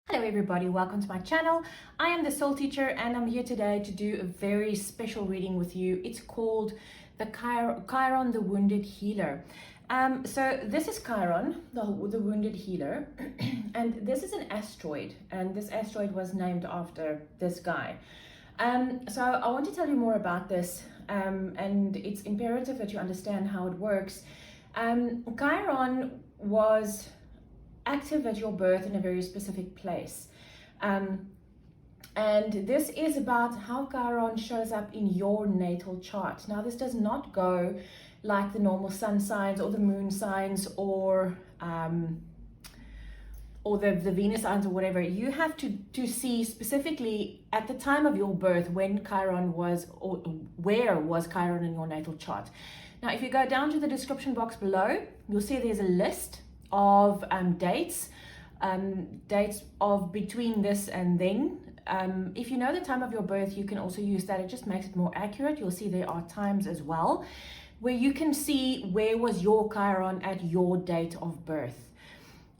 Hello everybody, welcome to my channel. I am the Soul Teacher and I'm here today to do a very special reading with you. It's called the Chiron, the Wounded Healer. So this is Chiron, the Wounded Healer, and this is an asteroid, and this asteroid was named after this guy. So I want to tell you more about this, and it's imperative that you understand how it works. Chiron was active at your birth in a very specific place, and this is about how Chiron shows up in your natal chart. Now this does not go like the normal sun signs or the moon signs or the Venus signs or whatever. You have to see specifically at the time of your birth when Chiron was, or where was Chiron in your natal chart. Now if you go down to the description box below, you'll see there's a list of dates of between this and then. If you know the time of your birth, you can also use that. It just makes it more accurate. You'll see there are times as well where you can see where was your Chiron at your date of birth,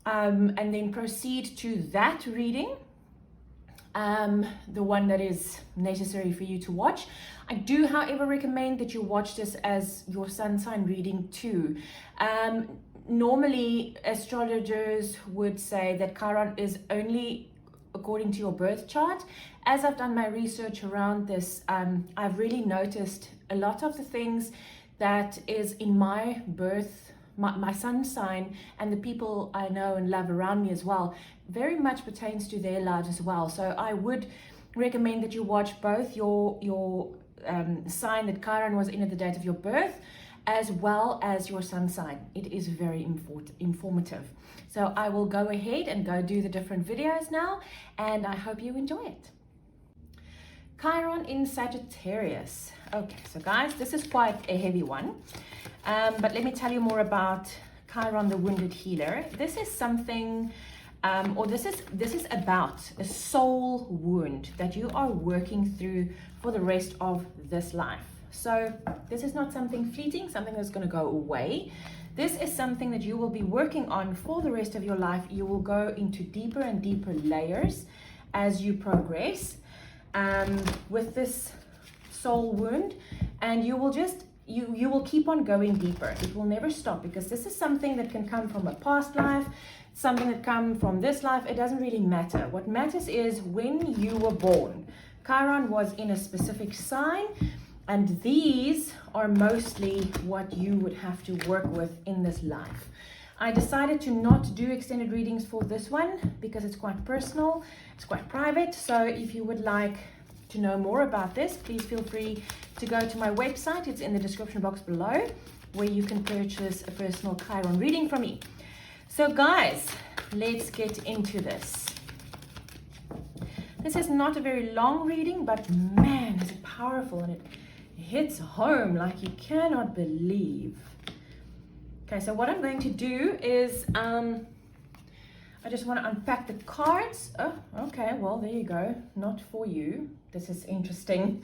and then proceed to that reading, the one that is necessary for you to watch. I do, however, recommend that you watch this as your sun sign reading too. Normally, astrologers would say that Chiron is only according to your birth chart. As I've done my research around this, I've really noticed a lot of the things that is in my birth, my sun sign, and the people I know and love around me as well, very much pertains to their lives as well. So I would recommend that you watch both your sign that Chiron was in at the date of your birth, as well as your sun sign. It is very informative. So I will go ahead and go do the different videos now, and I hope you enjoy it. Chiron in Sagittarius. Okay, so guys, this is quite a heavy one, but let me tell you more about Chiron, the Wounded Healer. This is something, this is about a soul wound that you are working through for the rest of this life. So this is not something fleeting, something that's going to go away. This is something that you will be working on for the rest of your life. You will go into deeper and deeper layers as you progress with this soul wound, and you will just you will keep on going deeper. It will never stop, because this is something that can come from a past life, something that come from this life. It doesn't really matter. What matters is when you were born. Chiron was in a specific sign, and these are mostly what you would have to work with in this life. I decided to not do extended readings for this one because it's quite personal, it's quite private. So if you would like to know more about this, please feel free to go to my website. It's in the description box below, where you can purchase a personal Chiron reading from me. So guys, let's get into this. This is not a very long reading, but man, is it powerful, and it hits home like you cannot believe. Okay, so what I'm going to do is I just want to unpack the cards. Oh, okay, well, there you go. Not for you. This is interesting.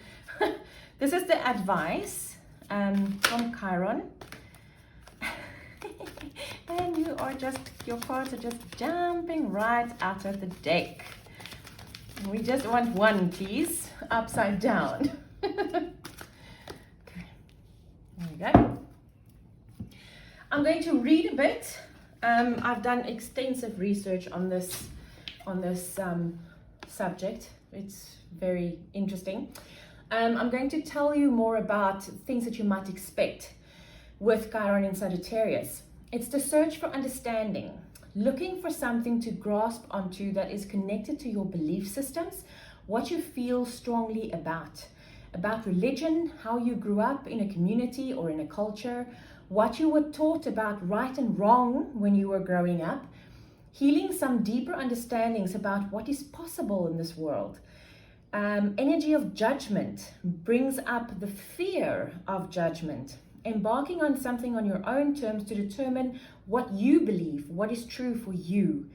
This is the advice from Chiron. And your cards are just jumping right out of the deck. We just want one, please, upside down. There we go. I'm going to read a bit. I've done extensive research on this subject. It's very interesting. I'm going to tell you more about things that you might expect with Chiron in Sagittarius. It's the search for understanding, looking for something to grasp onto that is connected to your belief systems, what you feel strongly about religion, how you grew up in a community or in a culture, what you were taught about right and wrong when you were growing up, healing some deeper understandings about what is possible in this world. Energy of judgment brings up the fear of judgment, embarking on something on your own terms to determine what you believe, what is true for you.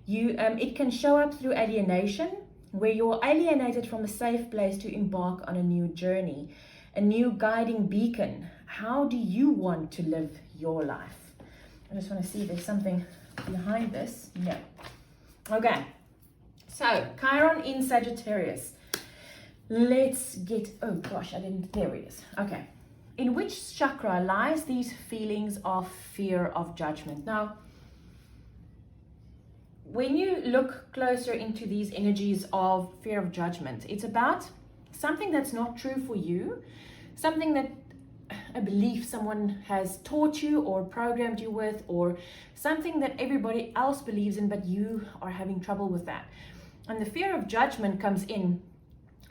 It can show up through alienation, where you're alienated from a safe place to embark on a new journey, a new guiding beacon. How do you want to live your life? I just want to see if there's something behind this. No. Okay. So, Chiron in Sagittarius. Let's get, oh gosh, there it is. Okay. In which chakra lies these feelings of fear of judgment? Now, when you look closer into these energies of fear of judgment, it's about something that's not true for you, something that a belief someone has taught you or programmed you with, or something that everybody else believes in, but you are having trouble with that. And the fear of judgment comes in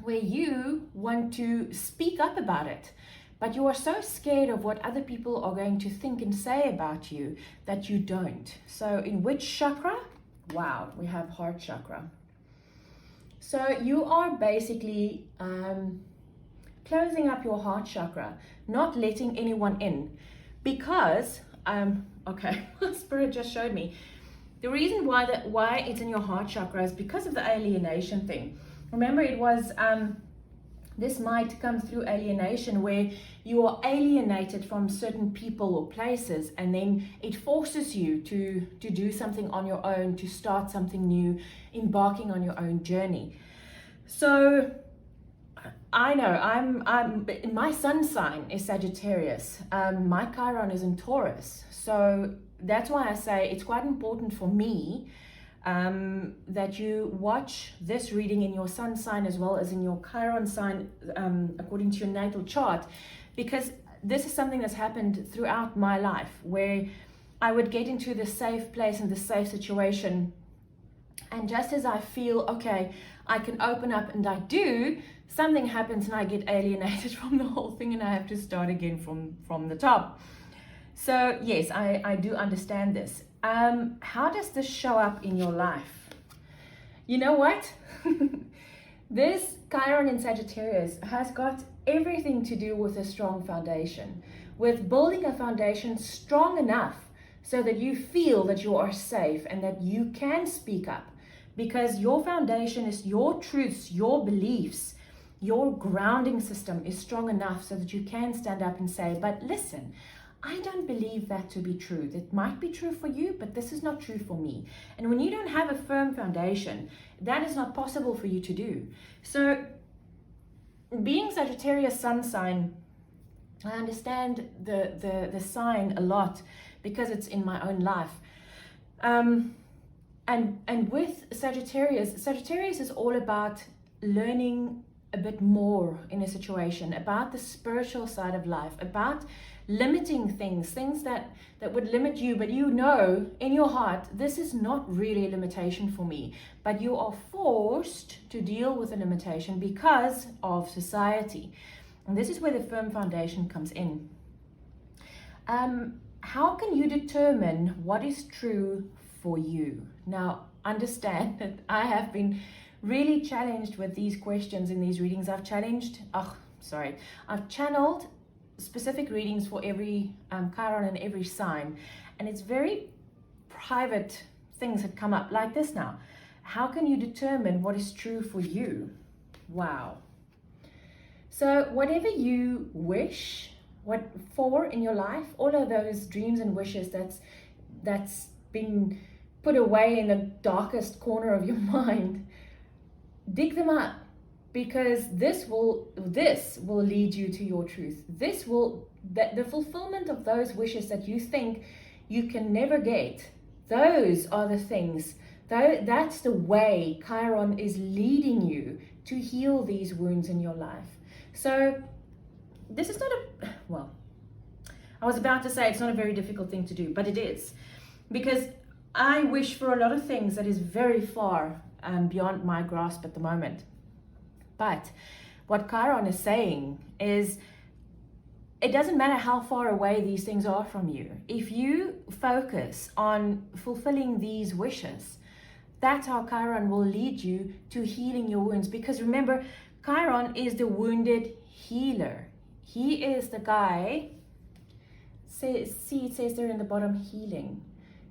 where you want to speak up about it, but you are so scared of what other people are going to think and say about you that you don't. So in which chakra? Wow, we have heart chakra. So you are basically closing up your heart chakra, not letting anyone in, because okay, Spirit just showed me the reason why it's in your heart chakra is because of the alienation thing. Remember, it was this might come through alienation, where you are alienated from certain people or places, and then it forces you to do something on your own, to start something new, embarking on your own journey. So I know I'm my sun sign is Sagittarius. My Chiron is in Taurus. So that's why I say it's quite important for me that you watch this reading in your sun sign as well as in your Chiron sign, according to your natal chart, because this is something that's happened throughout my life, where I would get into the safe place and the safe situation, and just as I feel, okay, I can open up, and I do, something happens and I get alienated from the whole thing, and I have to start again from the top. So yes, I do understand this. How does this show up in your life? You know what? This Chiron in Sagittarius has got everything to do with a strong foundation, with building a foundation strong enough so that you feel that you are safe and that you can speak up, because your foundation is your truths, your beliefs, your grounding system is strong enough so that you can stand up and say, but listen, I don't believe that to be true. That might be true for you, but this is not true for me. And when you don't have a firm foundation, that is not possible for you to do. So being Sagittarius Sun Sign, I understand the sign a lot because it's in my own life. And with Sagittarius is all about learning a bit more in a situation, about the spiritual side of life, about limiting things that would limit you, but you know in your heart, this is not really a limitation for me, but you are forced to deal with a limitation because of society. And this is where the firm foundation comes in. How can you determine what is true for you? Now, understand that I have been really challenged with these questions in these readings. I've channeled specific readings for every Chiron and every sign, and it's very private things that come up like this now. How can you determine what is true for you? Wow. So whatever you wish for in your life, all of those dreams and wishes that's been put away in the darkest corner of your mind, dig them up, because this will lead you to your truth. The fulfillment of those wishes that you think you can never get, those are the things, that's the way Chiron is leading you to heal these wounds in your life. So this is not I was about to say it's not a very difficult thing to do, but it is, because I wish for a lot of things that is very far beyond my grasp at the moment. But what Chiron is saying is, it doesn't matter how far away these things are from you. If you focus on fulfilling these wishes, that's how Chiron will lead you to healing your wounds. Because remember, Chiron is the wounded healer. He is the guy, it says there in the bottom, healing.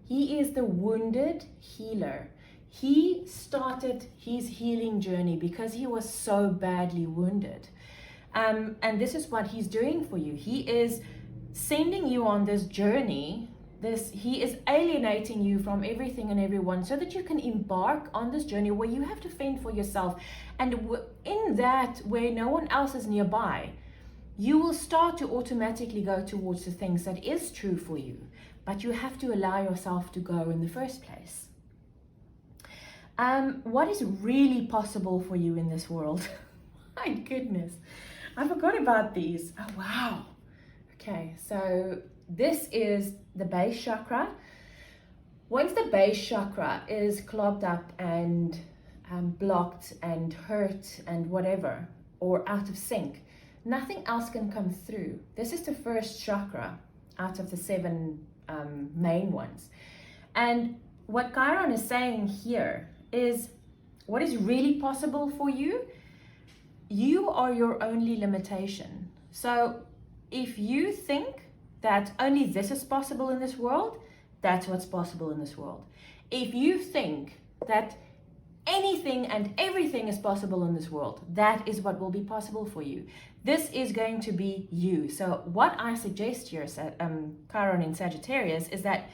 He is the wounded healer. He started his healing journey because he was so badly wounded. And this is what he's doing for you. He is sending you on this journey He is alienating you from everything and everyone so that you can embark on this journey where you have to fend for yourself. And in that, where no one else is nearby, you will start to automatically go towards the things that is true for you. But you have to allow yourself to go in the first place. What is really possible for you in this world? My goodness, I forgot about these. Oh, wow. Okay, so this is the base chakra. Once the base chakra is clogged up and blocked and hurt and whatever, or out of sync, nothing else can come through. This is the first chakra out of the 7 main ones. And what Chiron is saying here is, what is really possible for you, you are your only limitation. So if you think that only this is possible in this world, that's what's possible in this world. If you think that anything and everything is possible in this world, that is what will be possible for you. This is going to be you. So what I suggest here, Chiron in Sagittarius, is that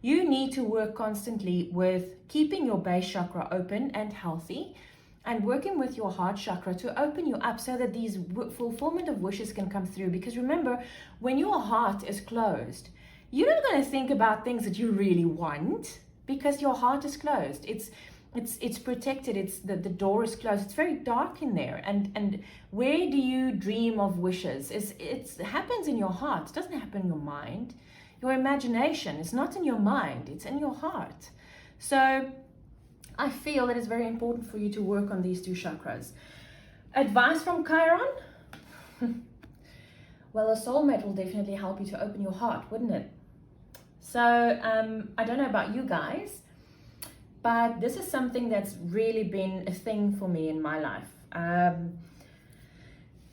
you need to work constantly with keeping your base chakra open and healthy, and working with your heart chakra to open you up so that these fulfillment of wishes can come through. Because remember, when your heart is closed, you're not going to think about things that you really want, because your heart is closed. It's protected. It's the door is closed. It's very dark in there. And where do you dream of wishes? It happens in your heart. It doesn't happen in your mind. Your imagination is not in your mind. It's in your heart. So I feel that it's very important for you to work on these 2 chakras. Advice from Chiron? Well, a soulmate will definitely help you to open your heart, wouldn't it? So I don't know about you guys, but this is something that's really been a thing for me in my life.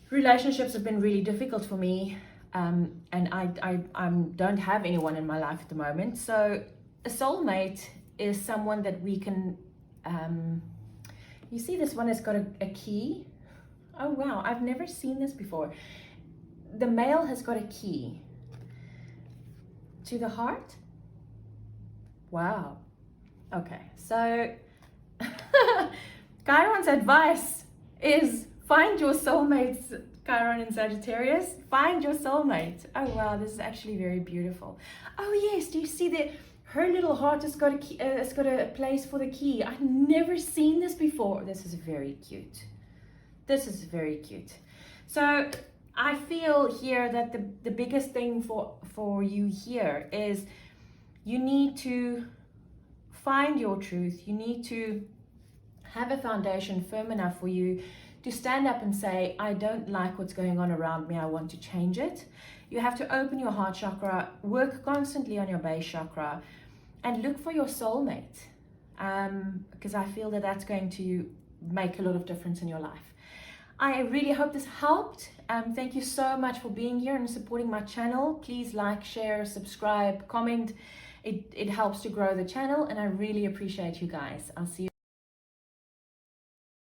Relationships have been really difficult for me, and I don't have anyone in my life at the moment. So a soulmate is someone that we can, you see this one has got a key. Oh wow, I've never seen this before. The male has got a key to the heart. Wow. Okay, so Chiron's advice is find your soulmates, Chiron in Sagittarius. Find your soulmate. Oh wow, this is actually very beautiful. Oh yes, do you see that her little heart has got a key, has got a place for the key? I've never seen this before. This is very cute. This is very cute. So I feel here that the biggest thing for you here is you need to find your truth. You need to have a foundation firm enough for you to stand up and say, I don't like what's going on around me. I want to change it. You have to open your heart chakra, work constantly on your base chakra, and look for your soulmate. Because I feel that that's going to make a lot of difference in your life. I really hope this helped. Thank you so much for being here and supporting my channel. Please like, share, subscribe, comment. It helps to grow the channel, and I really appreciate you guys. I'll see you.